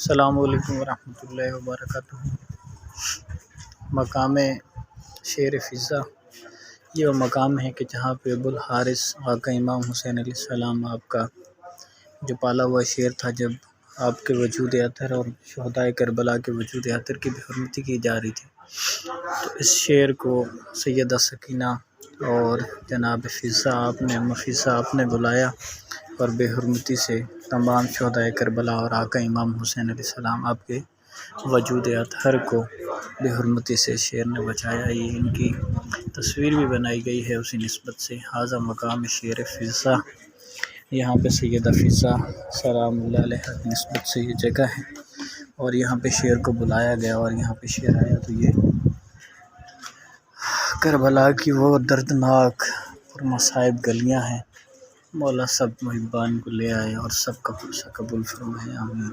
السلام علیکم ورحمۃ اللہ وبرکاتہ۔ مقام شیر فضا یہ وہ مقام ہے کہ جہاں پہ ابوالحارث آقا امام حسین علیہ السلام آپ کا جو پالا ہوا شیر تھا، جب آپ کے وجود اطہر اور شہدائے کربلا کے وجود اطہر کی بے حرمتی کی جا رہی تھی، تو اس شیر کو سیدہ سکینہ اور جناب فضا آپ نے بلایا اور بے حرمتی سے تمام شہدائے کربلا اور آقا امام حسین علیہ السلام آپ کے وجود اطہر کو بے حرمتی سے شیر نے بچایا۔ یہ ان کی تصویر بھی بنائی گئی ہے اسی نسبت سے۔ ھذا مقام شیر فضا، یہاں پہ سیدہ فضا سلام اللہ علیہا کی نسبت سے یہ جگہ ہے، اور یہاں پہ شیر کو بلایا گیا اور یہاں پہ شیر آیا، تو یہ کربلا کی وہ دردناک اور مصائب گلیاں ہیں۔ مولا سب محبان کو لے آئے اور سب کا پرسہ قبول فرمائے، آمین۔